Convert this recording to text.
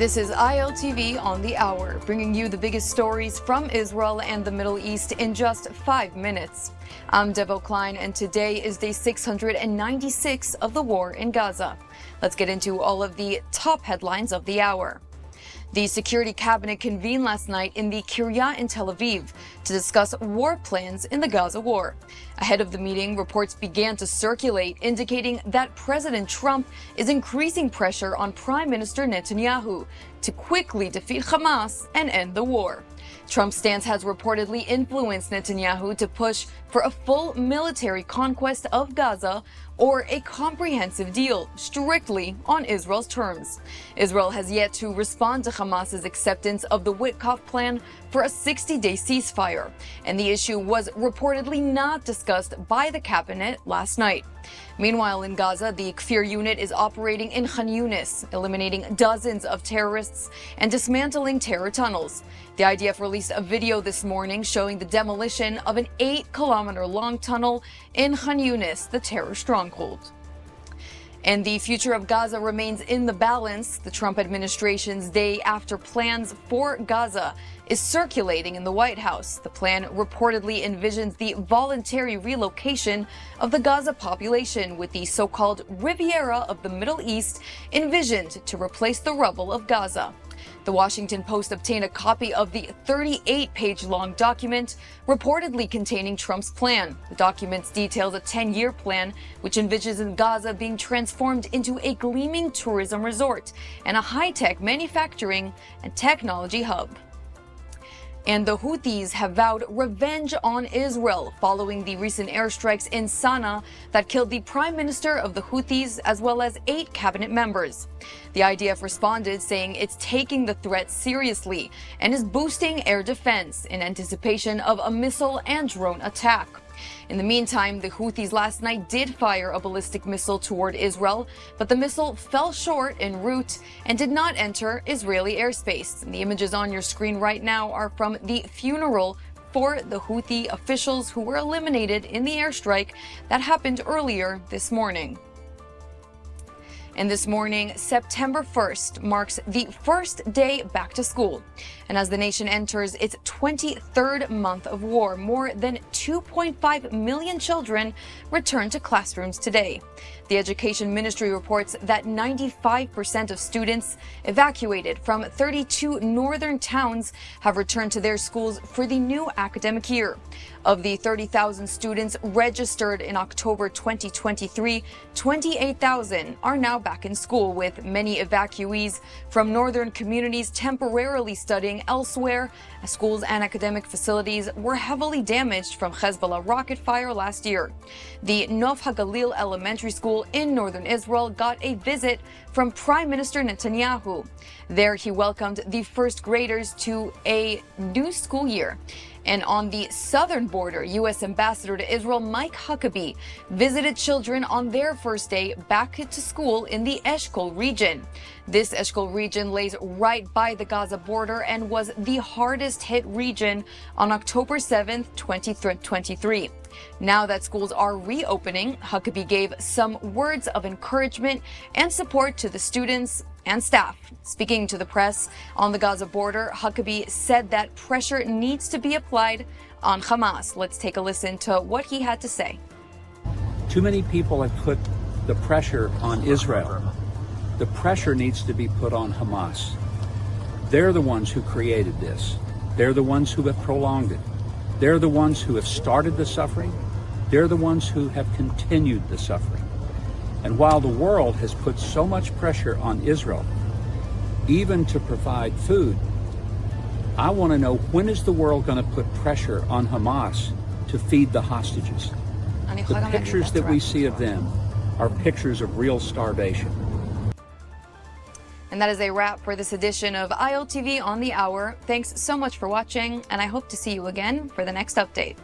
This is ILTV on the hour, bringing you the biggest stories from Israel and the Middle East in just 5 minutes. I'm Devo Klein, and today is day 696 of the war in Gaza. Let's get into all of the top headlines of the hour. The Security Cabinet convened last night in the Kiryat in Tel Aviv to discuss war plans in the Gaza war. Ahead of the meeting, reports began to circulate indicating that President Trump is increasing pressure on Prime Minister Netanyahu to quickly defeat Hamas and end the war. Trump's stance has reportedly influenced Netanyahu to push for a full military conquest of Gaza or a comprehensive deal strictly on Israel's terms. Israel has yet to respond to Hamas's acceptance of the Witkoff plan for a 60-day ceasefire, and the issue was reportedly not discussed by the cabinet last night. Meanwhile, in Gaza, the Kfir unit is operating in Khan Yunis, eliminating dozens of terrorists and dismantling terror tunnels. The IDF released a video this morning showing the demolition of an 8-kilometer-long tunnel in Khan Yunis, the terror stronghold. And the future of Gaza remains in the balance. The Trump administration's day after plans for Gaza is circulating in the White House. The plan reportedly envisions the voluntary relocation of the Gaza population, with the so-called Riviera of the Middle East envisioned to replace the rubble of Gaza. The Washington Post obtained a copy of the 38-page-long document reportedly containing Trump's plan. The document details a 10-year plan which envisions Gaza being transformed into a gleaming tourism resort and a high-tech manufacturing and technology hub. And the Houthis have vowed revenge on Israel following the recent airstrikes in Sana'a that killed the prime minister of the Houthis as well as 8 cabinet members. The IDF responded, saying it's taking the threat seriously and is boosting air defense in anticipation of a missile and drone attack. In the meantime, the Houthis last night did fire a ballistic missile toward Israel, but the missile fell short en route and did not enter Israeli airspace. And the images on your screen right now are from the funeral for the Houthi officials who were eliminated in the airstrike that happened earlier this morning. And this morning, September 1st, marks the first day back to school. And as the nation enters its 23rd month of war, more than 2.5 million children return to classrooms today. The Education Ministry reports that 95% of students evacuated from 32 northern towns have returned to their schools for the new academic year. Of the 30,000 students registered in October 2023, 28,000 are now back in school, with many evacuees from northern communities temporarily studying elsewhere, as schools and academic facilities were heavily damaged from Hezbollah rocket fire last year. The Nof HaGalil Elementary School in northern Israel got a visit from Prime Minister Netanyahu. There he welcomed the first graders to a new school year. And on the southern border, U.S. Ambassador to Israel Mike Huckabee visited children on their first day back to school in the Eshkol region. This Eshkol region lays right by the Gaza border and was the hardest hit region on October 7th, 2023. Now that schools are reopening, Huckabee gave some words of encouragement and support to the students and staff. Speaking to the press on the Gaza border, Huckabee said that pressure needs to be applied on Hamas. Let's take a listen to what he had to say. Too many people have put the pressure on Israel. The pressure needs to be put on Hamas. They're the ones who created this. They're the ones who have prolonged it. They're the ones who have started the suffering. They're the ones who have continued the suffering. And while the world has put so much pressure on Israel, even to provide food, I want to know, when is the world going to put pressure on Hamas to feed the hostages? The pictures that we see of them are pictures of real starvation. And that is a wrap for this edition of ILTV on the Hour. Thanks so much for watching, and I hope to see you again for the next update.